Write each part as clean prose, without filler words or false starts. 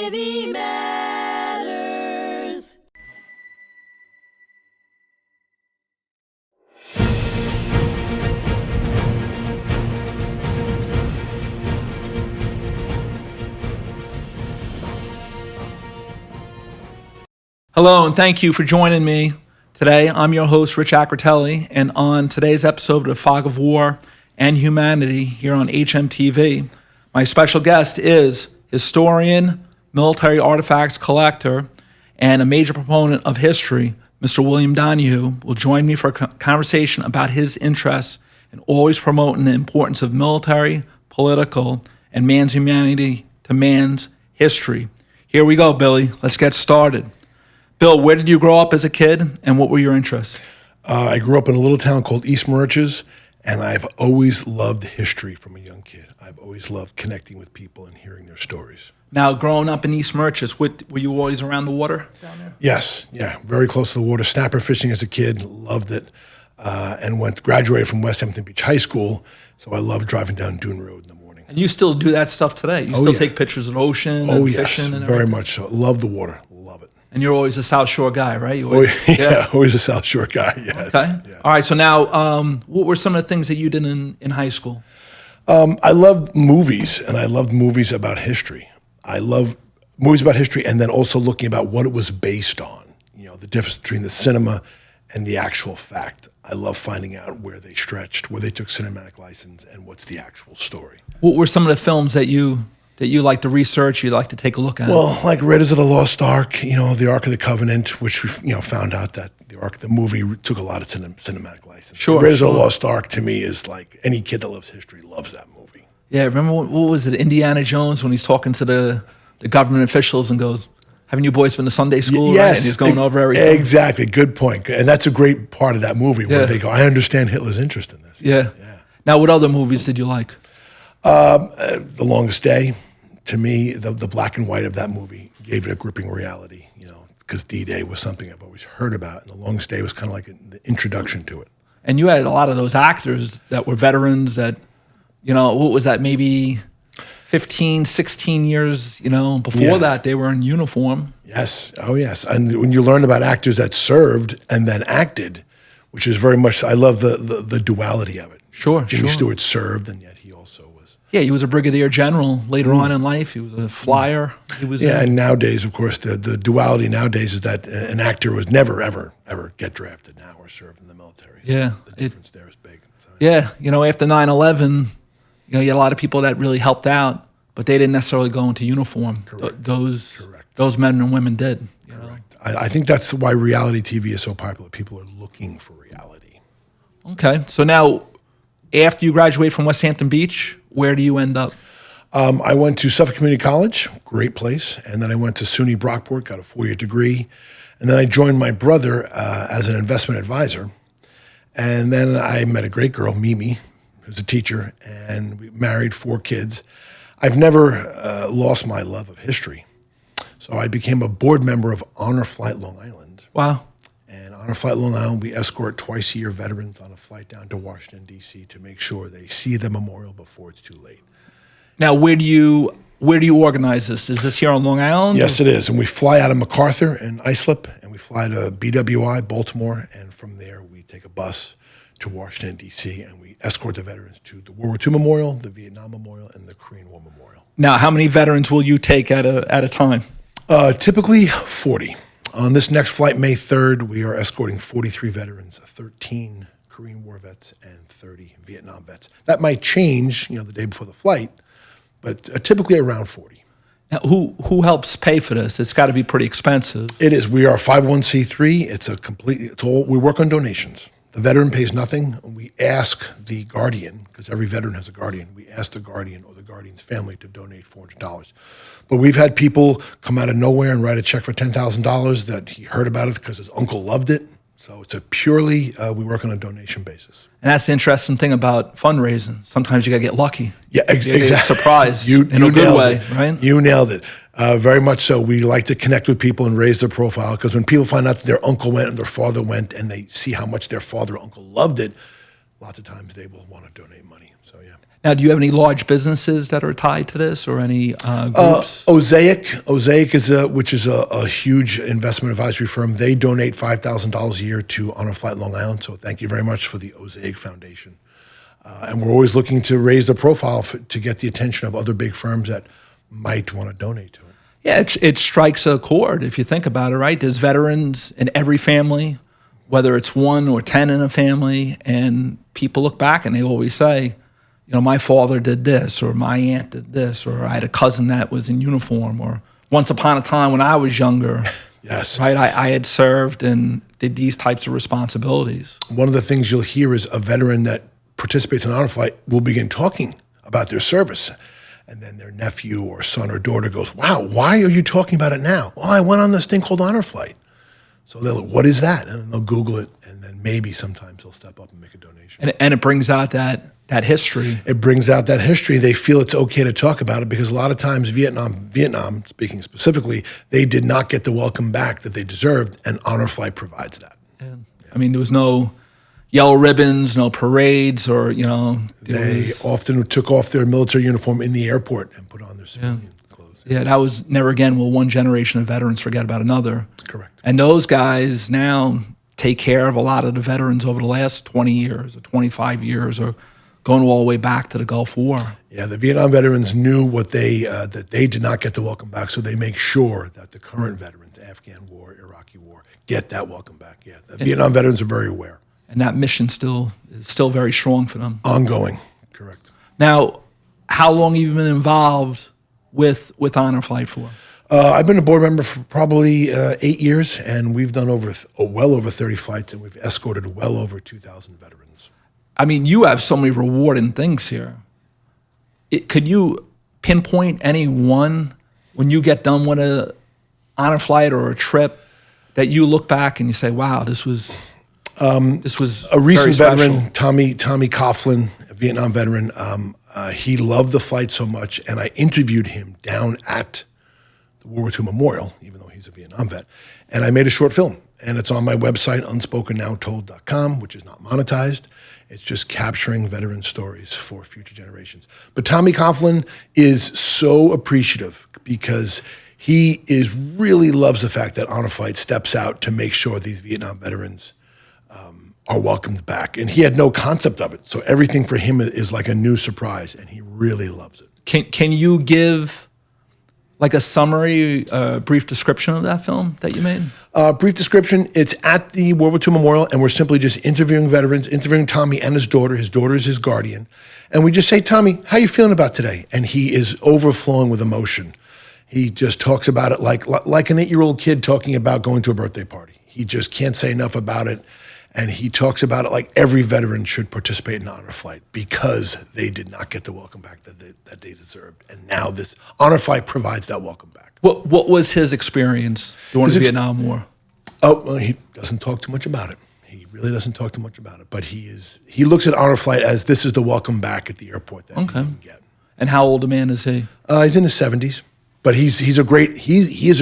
Humanity Matters. Hello, and thank you for joining me today. I'm your host, Richard Acritelli, and on today's episode of The Fog of War and Humanity here on HMTV, my special guest is historian, military artifacts collector, and a major proponent of history, Mr. William Donahue, will join me for a conversation about his interests in always promoting the importance of military, political, and man's humanity to man's history. Here we go, Billy. Let's get started. Bill, where did you grow up as a kid, and what were your interests? I grew up in a little town called East Moriches, and I've always loved history from a young kid. I've always loved connecting with people and hearing their stories. Now, growing up in East Moriches, were you always around the water down there? Yes, yeah, very close to the water. Snapper fishing as a kid, loved it, and graduated from West Hampton Beach High School, so I loved driving down Dune Road in the morning. And you still do that stuff today? You still take pictures of the ocean and fishing and everything? Very much so. Love the water, love it. And you're always a South Shore guy, right? Always a South Shore guy, yes. Okay. Yeah. All right, so now, what were some of the things that you did in high school? I loved movies, and I loved movies about history. I love movies about history and then also looking about what it was based on, you know, the difference between the cinema and the actual fact. I love finding out where they stretched, where they took cinematic license, and what's the actual story. What were some of the films that you like to research, you like to take a look at? Well, like Raiders of the Lost Ark, you know, the Ark of the Covenant, which we found out that the movie took a lot of cinematic license. Sure. Raiders of the Lost Ark to me is like any kid that loves history loves that movie. Yeah, remember what was it, Indiana Jones, when he's talking to the government officials and goes, haven't you boys been to Sunday school? Yes. Right? And he's going over everything. Exactly, good point. And that's a great part of that movie where they go, I understand Hitler's interest in this. Yeah. Now, what other movies did you like? The Longest Day. To me, the black and white of that movie gave it a gripping reality, you know, because D-Day was something I've always heard about, and The Longest Day was kind of like the introduction to it. And you had a lot of those actors that were veterans that, you know, what was that, maybe 15, 16 years, you know, before that, they were in uniform. Yes, oh yes. And when you learn about actors that served and then acted, which is very much, I love the duality of it. Sure, Jimmy Stewart served, and yet he also was. Yeah, he was a brigadier general later on in life. He was a flyer. He was. Yeah, and nowadays, of course, the duality nowadays is that an actor was never, ever, ever get drafted now or served in the military. So yeah. the difference there is big. So, yeah, you know, after 9/11, you know, you had a lot of people that really helped out, but they didn't necessarily go into uniform. Correct. Those men and women did. You know? I think that's why reality TV is so popular. People are looking for reality. Okay, so now, after you graduate from West Hampton Beach, where do you end up? I went to Suffolk Community College, great place, and then I went to SUNY Brockport, got a 4-year degree, and then I joined my brother as an investment advisor, and then I met a great girl, Mimi, who's a teacher, and we married 4 kids. I've never lost my love of history, so I became a board member of Honor Flight Long Island. Wow. And Honor Flight Long Island, we escort twice a year veterans on a flight down to Washington, D.C. to make sure they see the memorial before it's too late. Now, where do you organize this? Is this here on Long Island? Yes, it is. And we fly out of MacArthur and Islip, and we fly to BWI, Baltimore, and from there we take a bus to Washington, D.C., and we escort the veterans to the World War II Memorial, the Vietnam Memorial, and the Korean War Memorial. Now, how many veterans will you take at a time? Typically 40. On this next flight, May 3rd, we are escorting 43 veterans, 13 Korean War vets, and 30 Vietnam vets. That might change, you know, the day before the flight, but typically around 40. Now, who helps pay for this? It's got to be pretty expensive. It is. We are 501c3. We work on donations. The veteran pays nothing. We ask the guardian, because every veteran has a guardian, we ask the guardian or the guardian's family to donate $400. But we've had people come out of nowhere and write a check for $10,000 that he heard about it because his uncle loved it. So it's a purely, we work on a donation basis. And that's the interesting thing about fundraising. Sometimes you got to get lucky. Yeah, exactly. Surprised in a good way, right? You nailed it. Very much so. We like to connect with people and raise their profile, because when people find out that their uncle went and their father went and they see how much their father or uncle loved it, lots of times they will want to donate money. So, yeah. Now, do you have any large businesses that are tied to this, or any groups? Osaic which is a huge investment advisory firm. They donate $5,000 a year to Honor Flight Long Island. So thank you very much for the Osaic Foundation. And we're always looking to raise the profile to get the attention of other big firms that might want to donate to it. Yeah, it strikes a chord if you think about it, right? There's veterans in every family, whether it's 1 or 10 in a family, and people look back and they always say, you know, my father did this, or my aunt did this, or I had a cousin that was in uniform, or once upon a time when I was younger, yes, right, I had served and did these types of responsibilities. One of the things you'll hear is a veteran that participates in honor flight will begin talking about their service. And then their nephew or son or daughter goes, wow, why are you talking about it now? Well, I went on this thing called honor flight. So they're like, what is that? And then they'll Google it, and then maybe sometimes they'll step up and make a donation. And it brings out that history. It brings out that history. They feel it's okay to talk about it because a lot of times Vietnam, speaking specifically, they did not get the welcome back that they deserved, and honor flight provides that. Yeah. I mean, there was no yellow ribbons, no parades, or, you know. They often took off their military uniform in the airport and put on their civilian clothes. Yeah, that was never again will one generation of veterans forget about another. Correct. And those guys now take care of a lot of the veterans over the last 20 years or 25 years, or going all the way back to the Gulf War. Yeah, the Vietnam veterans knew what that they did not get the welcome back, so they make sure that the current veterans, Afghan War, Iraqi War, get that welcome back. Yeah, the Vietnam veterans are very aware. And that mission is still very strong for them. Ongoing, correct. Now, how long have you been involved with Honor Flight for? I've been a board member for probably 8 years, and we've done well over 30 flights, and we've escorted well over 2,000 veterans. I mean, you have so many rewarding things here. Could you pinpoint any one when you get done with a honor flight or a trip that you look back and you say, "Wow, this was a recent veteran, Tommy Coughlin, a Vietnam veteran. He loved the flight so much, and I interviewed him down at the World War II Memorial, even though he's a Vietnam vet, and I made a short film, and it's on my website, unspokennowtold.com, which is not monetized. It's just capturing veteran stories for future generations. But Tommy Coughlin is so appreciative because he really loves the fact that Honor Flight steps out to make sure these Vietnam veterans are welcomed back. And he had no concept of it. So everything for him is like a new surprise, and he really loves it. Can you give like a summary, brief description of that film that you made? Brief description, it's at the World War II Memorial, and we're simply just interviewing veterans, interviewing Tommy and his daughter. His daughter is his guardian. And we just say, Tommy, how you feeling about today? And he is overflowing with emotion. He just talks about it like an 8-year-old kid talking about going to a birthday party. He just can't say enough about it. And he talks about it like every veteran should participate in Honor Flight because they did not get the welcome back that they deserved. And now this Honor Flight provides that welcome back. What was his experience during the Vietnam War? Oh, well, he doesn't talk too much about it. He really doesn't talk too much about it. But he looks at Honor Flight as this is the welcome back at the airport that he can get. And how old a man is he? He's in his 70s. But he is a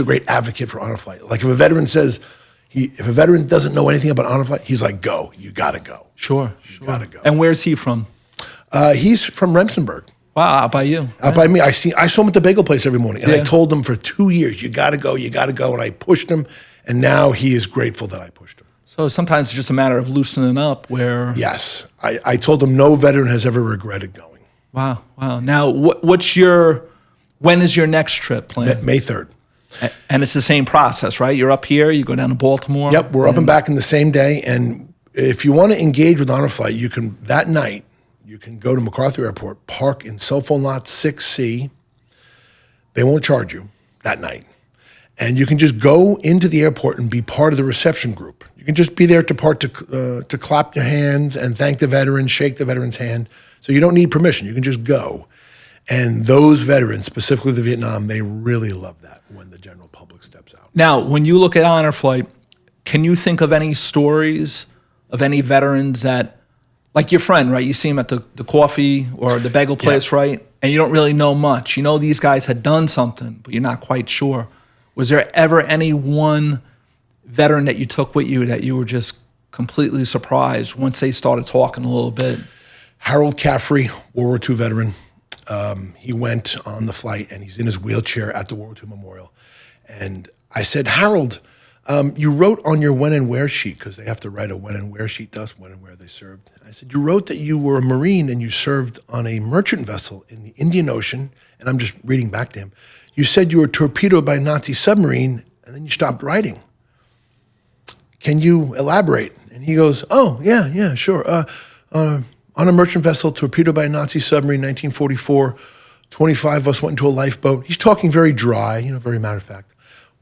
great advocate for Honor Flight. Like if a veteran says, if a veteran doesn't know anything about Honor Flight, he's like, go, you gotta go. Sure. You gotta go. And where's he from? He's from Remsenburg. Wow, out by you. Out by me. I saw him at the bagel place every morning, and I told him for 2 years, you gotta go, and I pushed him, and now he is grateful that I pushed him. So sometimes it's just a matter of loosening up where... Yes. I told him no veteran has ever regretted going. Wow. Now, when is your next trip planned? May 3rd. And it's the same process, right? You're up here, you go down to Baltimore. Yep, we're up and back in the same day. And if you want to engage with Honor Flight, that night, you can go to MacArthur Airport, park in cell phone lot 6C. They won't charge you that night. And you can just go into the airport and be part of the reception group. You can just be there to clap your hands and thank the veteran, shake the veteran's hand. So you don't need permission. You can just go. And those veterans, specifically the Vietnam, they really love that when the general public steps out. Now, when you look at Honor Flight, can you think of any stories of any veterans that, like your friend, right? You see him at the coffee or the bagel place, right? And you don't really know much. You know these guys had done something, but you're not quite sure. Was there ever any one veteran that you took with you that you were just completely surprised once they started talking a little bit? Harold Caffrey, World War II veteran. He went on the flight, and he's in his wheelchair at the World War II Memorial. And I said, Harold, you wrote on your when and where sheet, because they have to write a when and where sheet to us, when and where they served. I said, you wrote that you were a Marine and you served on a merchant vessel in the Indian Ocean, and I'm just reading back to him. You said you were torpedoed by a Nazi submarine, and then you stopped writing. Can you elaborate? And he goes, oh, yeah, sure. On a merchant vessel torpedoed by a Nazi submarine, 1944, 25 of us went into a lifeboat. He's talking very dry, very matter of fact.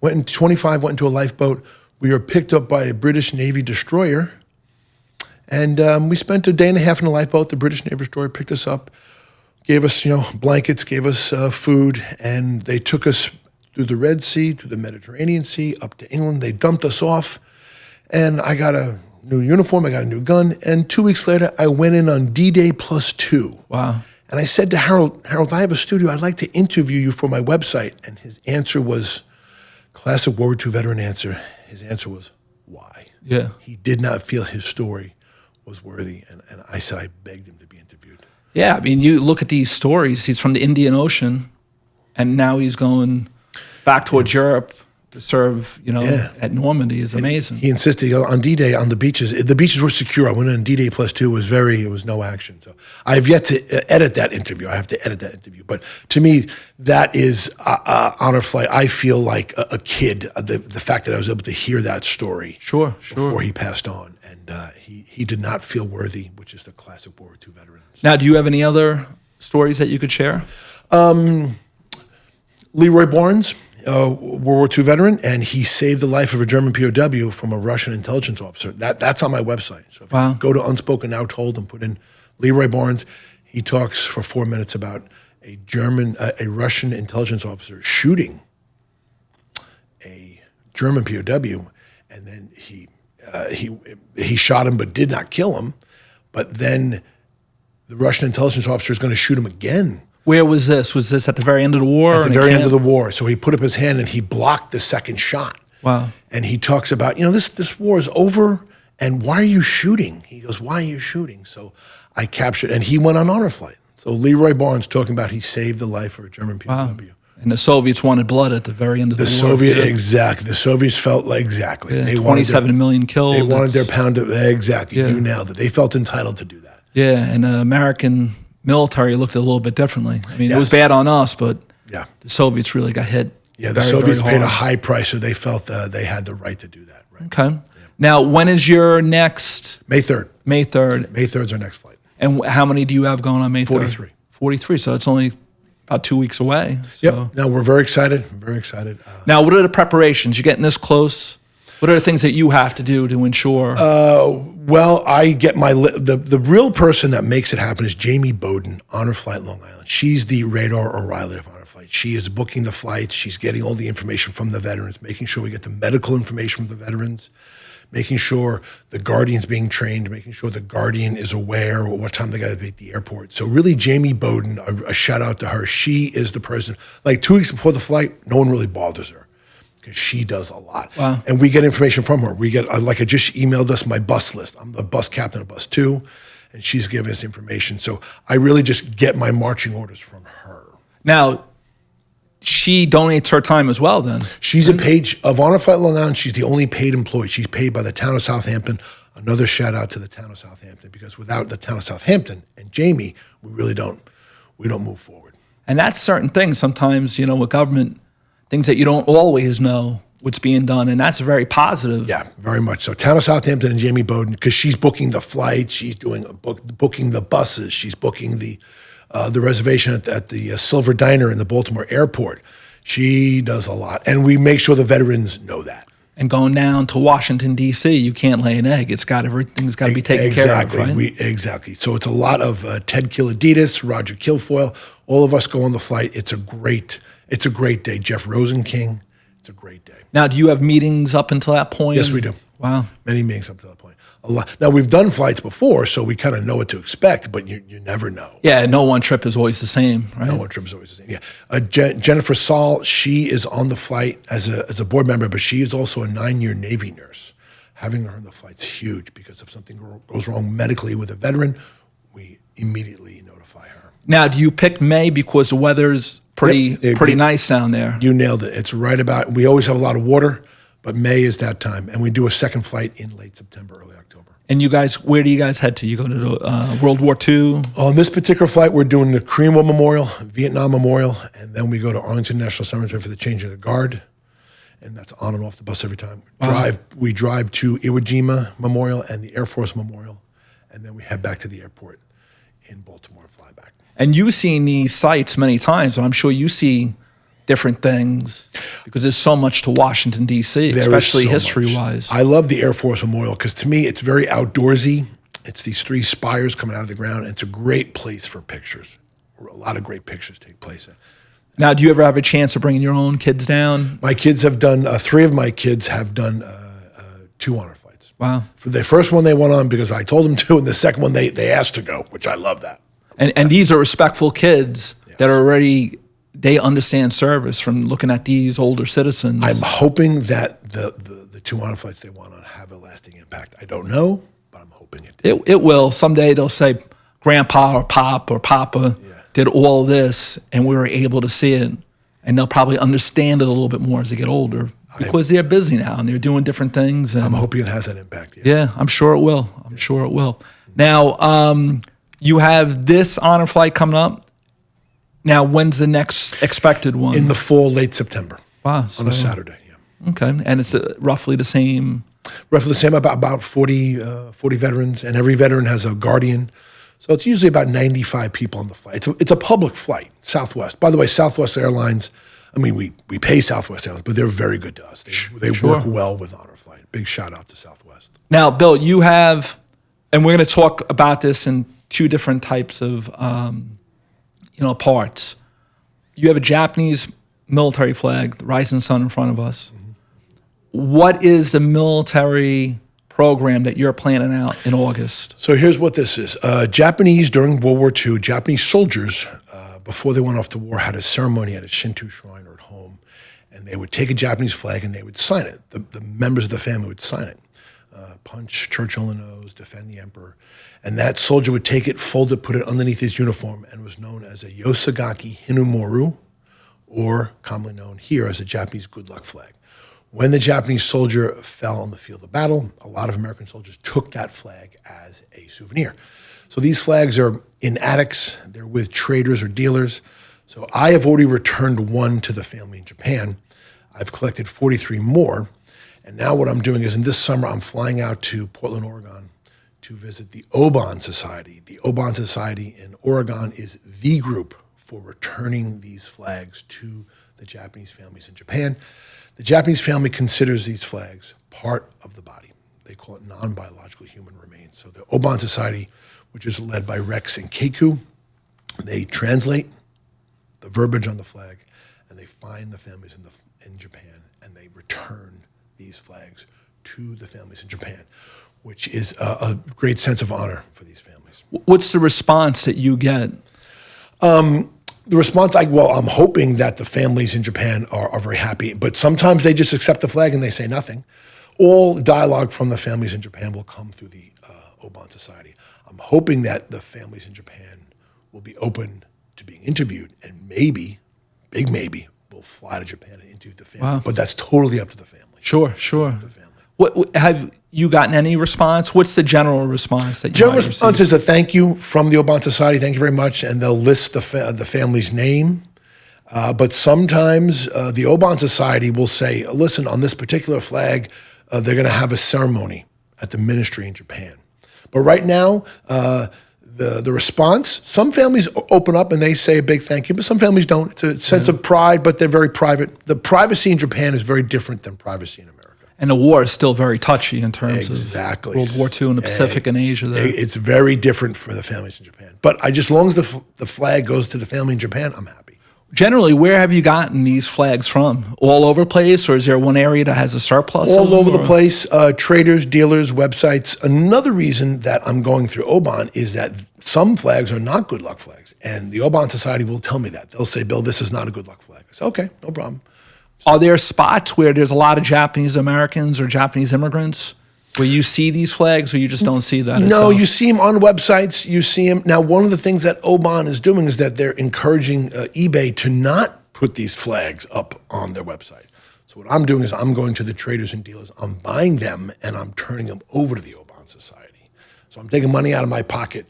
25 went into a lifeboat. We were picked up by a British Navy destroyer, and we spent a day and a half in a lifeboat. The British Navy destroyer picked us up, gave us, blankets, gave us food, and they took us through the Red Sea, through the Mediterranean Sea, up to England. They dumped us off, and I got a new uniform, I got a new gun, and 2 weeks later, I went in on D-Day +2. Wow. And I said to Harold, I have a studio. I'd like to interview you for my website. And his answer was, classic World War II veteran answer. His answer was, why? Yeah. He did not feel his story was worthy. And I said, I begged him to be interviewed. Yeah, I mean, you look at these stories. He's from the Indian Ocean, and now he's going back towards Europe to serve, at Normandy is amazing. He insisted on D-Day on the beaches. The beaches were secure. I went on D-Day +2. It was no action. So I've yet to edit that interview. I have to edit that interview. But to me, that is honor flight. I feel like a kid. The fact that I was able to hear that story Sure. before he passed on. And he did not feel worthy, which is the classic World War II veteran. Now, do you have any other stories that you could share? Leroy Barnes, World War II veteran, and he saved the life of a German POW from a Russian intelligence officer. That's on my website. So if you go to Unspoken Now Told and put in Leroy Barnes, he talks for 4 minutes about a Russian intelligence officer shooting a German POW, and then he shot him but did not kill him. But then the Russian intelligence officer is going to shoot him again. Where was this? Was this at the very end of the war? At the very end of the war. So he put up his hand and he blocked the second shot. Wow. And he talks about, this war is over, and why are you shooting? He goes, why are you shooting? So I captured, and he went on honor flight. So Leroy Barnes talking about he saved the life of a German POW. Wow. And the Soviets wanted blood at the very end of the war. Exactly. The Soviets felt like, exactly. Yeah, 27 million killed. They wanted their pound of, exactly. Yeah. You nailed it. They felt entitled to do that. Yeah, and the American military looked a little bit differently. I mean, It was bad on us, but the Soviets really got hit. Yeah, the Soviets paid a high price, so they felt they had the right to do that. Right? Okay. Yeah. Now, when is your next? May 3rd. May 3rd. May 3rd is our next flight. And how many do you have going on May 3rd? 43. 43, so it's only about 2 weeks away. So. Yep. Now, we're very excited. I'm very excited. Now, what are the preparations? You're getting this close. What are the things that you have to do to ensure? Well, I get the real person that makes it happen is Jamie Bowden, Honor Flight Long Island. She's the Radar O'Reilly of Honor Flight. She is booking the flights. She's getting all the information from the veterans, making sure we get the medical information from the veterans, making sure the Guardian's being trained, making sure the Guardian is aware of what time they got to be at the airport. So really, Jamie Bowden, a shout out to her. She is the person. Like 2 weeks before the flight, no one really bothers her, because she does a lot. Wow. And we get information from her. We get, like I just emailed us my bus list. I'm the bus captain of bus 2, and she's giving us information. So I really just get my marching orders from her. Now, she donates her time as well then? She's a page of Honor Flight Long Island. She's the only paid employee. She's paid by the town of Southampton. Another shout out to the town of Southampton, because without the town of Southampton and Jamie, we don't move forward. And that's certain things sometimes, with government, things that you don't always know what's being done, and that's very positive. Yeah, very much so. Town of Southampton and Jamie Bowden, because she's booking the flights, she's doing booking the buses, she's booking the reservation at the Silver Diner in the Baltimore airport. She does a lot, and we make sure the veterans know that. And going down to Washington, D.C., you can't lay an egg. Everything's got to be taken care of, right? Exactly. So it's a lot of Ted Kiladitis, Roger Kilfoyle. All of us go on the flight. It's a great day. Jeff Rosenking. It's a great day. Now, do you have meetings up until that point? Yes, we do. Wow. Many meetings up to that point. A lot. Now, we've done flights before, so we kind of know what to expect, but you never know. Yeah, no one trip is always the same, right? No one trip is always the same, yeah. Jennifer Saul, she is on the flight as a board member, but she is also a 9-year Navy nurse. Having her in the flight's huge because if something goes wrong medically with a veteran, we immediately notify her. Now, do you pick May because the weather's pretty nice down there? You nailed it. It's right about, we always have a lot of water, but May is that time. And we do a second flight in late September, early October. And you guys, where do you guys head to? You go to the World War II? On this particular flight, we're doing the Korean War Memorial, Vietnam Memorial, and then we go to Arlington National Cemetery for the change of the guard. And that's on and off the bus every time. We drive to Iwo Jima Memorial and the Air Force Memorial, and then we head back to the airport in Baltimore and fly back. And you've seen these sites many times, but I'm sure you see different things because there's so much to Washington, D.C., especially history-wise. I love the Air Force Memorial because to me it's very outdoorsy. It's these three spires coming out of the ground. It's a great place for pictures. A lot of great pictures take place there. Now, do you ever have a chance of bringing your own kids down? My kids have done, three of my kids have done 2 honor flights. Wow. For the first one they went on because I told them to, and the second one they asked to go, which I love that. And these are respectful kids that are already, they understand service from looking at these older citizens. I'm hoping that the 2 honor flights they went on have a lasting impact. I don't know, but I'm hoping it did. It will. Someday they'll say Grandpa or Pop or Papa did all this, and we were able to see it. And they'll probably understand it a little bit more as they get older because they're busy now and they're doing different things. And I'm hoping it has that impact. Yeah, I'm sure it will. I'm sure it will. Now, you have this honor flight coming up. Now, when's the next expected one? In the fall, late September. Wow. On a Saturday, yeah. Okay. And it's roughly the same? Roughly the same, about 40 veterans, and every veteran has a guardian. So it's usually about 95 people on the flight. It's a public flight, Southwest. By the way, Southwest Airlines, I mean, we pay Southwest Airlines, but they're very good to us. They work well with Honor Flight. Big shout out to Southwest. Now, Bill, you have, and we're going to talk about this in 2 different types of, parts. You have a Japanese military flag, the rising sun in front of us. Mm-hmm. What is the military program that you're planning out in August? So here's what this is. Japanese, during World War II, Japanese soldiers, before they went off to war, had a ceremony at a Shinto shrine or at home, and they would take a Japanese flag and they would sign it. The members of the family would sign it. Punch Churchill in the nose, defend the emperor. And that soldier would take it, fold it, put it underneath his uniform, and was known as a Yosagaki Hinomoru, or commonly known here as a Japanese good luck flag. When the Japanese soldier fell on the field of battle, a lot of American soldiers took that flag as a souvenir. So these flags are in attics, they're with traders or dealers. So I have already returned one to the family in Japan. I've collected 43 more. And now what I'm doing is in this summer, I'm flying out to Portland, Oregon to visit the Obon Society. The Obon Society in Oregon is the group for returning these flags to the Japanese families in Japan. The Japanese family considers these flags part of the body. They call it non-biological human remains. So the Obon Society, which is led by Rex and Keiku, they translate the verbiage on the flag, and they find the families in Japan, and they return these flags to the families in Japan, which is a great sense of honor for these families. What's the response that you get? The response, I'm hoping that the families in Japan are very happy, but sometimes they just accept the flag and they say nothing. All dialogue from the families in Japan will come through the Obon Society. I'm hoping that the families in Japan will be open to being interviewed, and maybe, big maybe, will fly to Japan and interview the family. Wow. But that's totally up to the family. Sure. The family. What have you gotten any response? What's the general response that you General response is a thank you from the Obon Society. Thank you very much, and they'll list the family's name. But sometimes the Obon Society will say, "Listen, on this particular flag, they're going to have a ceremony at the ministry in Japan." But right now, the response, some families open up and they say a big thank you, but some families don't. It's a sense of pride, but they're very private. The privacy in Japan is very different than privacy in America. And the war is still very touchy in terms of World War II in the Pacific and Asia. There. It's very different for the families in Japan. But as long as the flag goes to the family in Japan, I'm happy. Generally, where have you gotten these flags from? All over the place, or is there one area that has a surplus? All over the place, traders, dealers, websites. Another reason that I'm going through Obon is that some flags are not good luck flags. And the Obon Society will tell me that. They'll say, "Bill, this is not a good luck flag." I say, "Okay, no problem." Are there spots where there's a lot of Japanese Americans or Japanese immigrants where you see these flags, or you just don't see that? No, itself? you see them on websites. You see them. Now, one of the things that Obon is doing is that they're encouraging eBay to not put these flags up on their website. So what I'm doing is I'm going to the traders and dealers, I'm buying them, and I'm turning them over to the Obon Society. So I'm taking money out of my pocket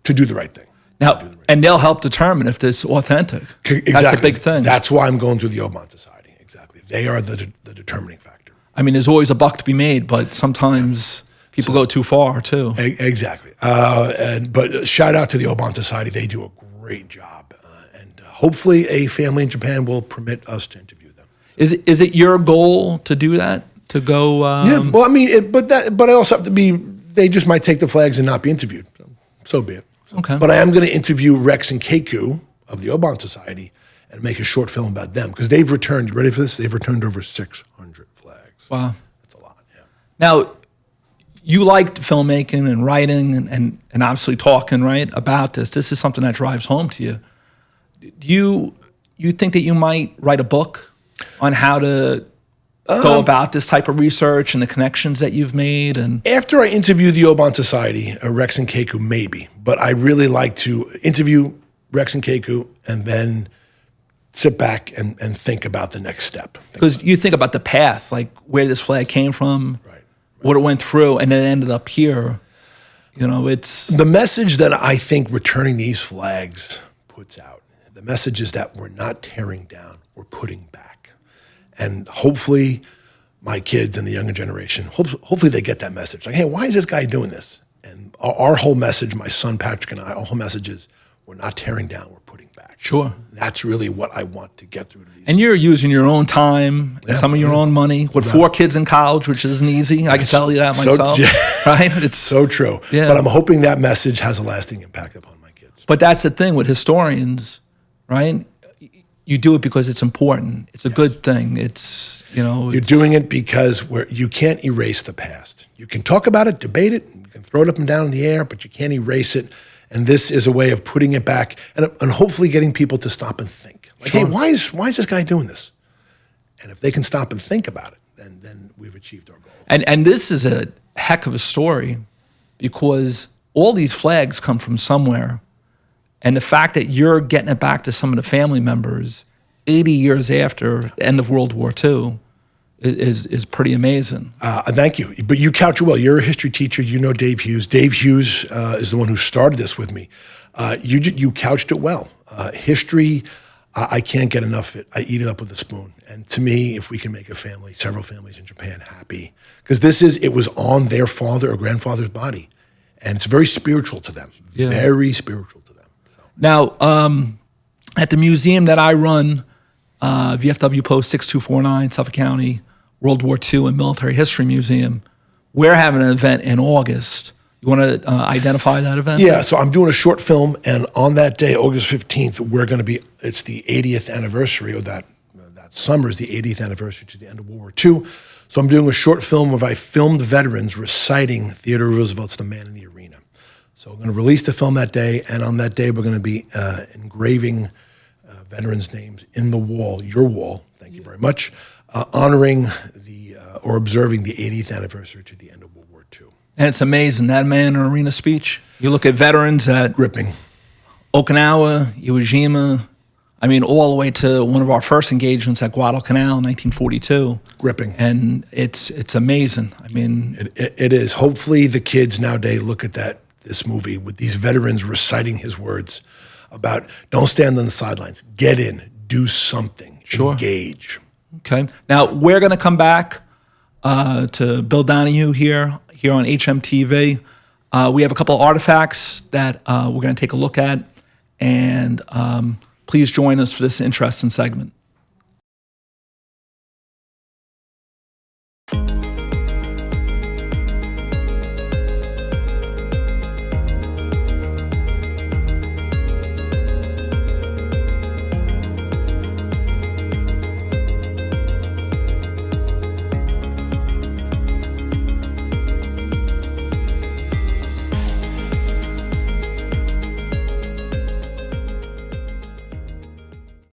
to do the right thing. Now, and they'll help determine if this is authentic. Exactly. That's a big thing. That's why I'm going through the Obon Society. Exactly. They are the determining factor. I mean, there's always a buck to be made, but sometimes people go too far, too. Exactly. But shout out to the Obon Society. They do a great job. And hopefully a family in Japan will permit us to interview them. Is it your goal to do that? To go? Yeah. Well, I mean, but I also have to be, they just might take the flags and not be interviewed. So be it. Okay. But I am going to interview Rex and Keiku of the Obon Society and make a short film about them because they've returned, you ready for this? They've returned over 600 flags. Wow. That's a lot, yeah. Now, you liked filmmaking and writing and obviously talking, right, about this. This is something that drives home to you. Do you think that you might write a book on how to go about this type of research and the connections that you've made? And after I interview the Obon Society, Rex and Keiku, maybe. But I really like to interview Rex and Keiku and then sit back and think about the next step. Because you think about the path, like where this flag came from, Right. what it went through, and then it ended up here. You know, it's... The message that I think returning these flags puts out, the message is that we're not tearing down, we're putting back. And hopefully my kids and the younger generation, hopefully they get that message. Like, hey, why is this guy doing this? And our whole message, my son Patrick and I, our whole message is we're not tearing down, we're putting back. Sure. That's really what I want to get through to these. And you're using your own time and some of your own money with 4 kids in college, which isn't easy. I can tell you that myself, right? It's so true. Yeah. But I'm hoping that message has a lasting impact upon my kids. But that's the thing with historians, right? You do it because it's important. It's a good thing. It's, you know. You're doing it because you can't erase the past. You can talk about it, debate it, you can throw it up and down in the air, but you can't erase it. And this is a way of putting it back and hopefully getting people to stop and think. Like, Sure. hey, why is this guy doing this? And if they can stop and think about it, then we've achieved our goal. And this is a heck of a story because all these flags come from somewhere. And the fact that you're getting it back to some of the family members 80 years after the end of World War II is pretty amazing. Thank you. But you couch it well. You're a history teacher. You know Dave Hughes. Dave Hughes is the one who started this with me. You couched it well. History, I can't get enough of it. I eat it up with a spoon. And to me, if we can make a family, several families in Japan happy, because it was on their father or grandfather's body. And it's very spiritual to them. Yeah. Very spiritual to them. So. Now, at the museum that I run, VFW Post 6249, Suffolk County, World War II and Military History Museum, we're having an event in August. You want to identify that event? Yeah, so I'm doing a short film, and on that day, August 15th, it's the 80th anniversary, or that summer is the 80th anniversary to the end of World War II. So I'm doing a short film where I filmed veterans reciting Theodore Roosevelt's The Man in the Arena. So we're going to release the film that day, and on that day, we're going to be engraving veterans' names in the wall, your wall, thank you very much, honoring or observing the 80th anniversary to the end of World War II. And it's amazing, that Man in the Arena speech. You look at veterans at Gripping. Okinawa, Iwo Jima, I mean, all the way to one of our first engagements at Guadalcanal in 1942. Gripping. And it's amazing. I mean, it is. Hopefully the kids nowadays look at this movie with these veterans reciting his words about don't stand on the sidelines, get in, do something, Sure. Engage. Okay. Now, we're going to come back to Bill Donahue here on HMTV. We have a couple of artifacts that we're going to take a look at, and please join us for this interesting segment.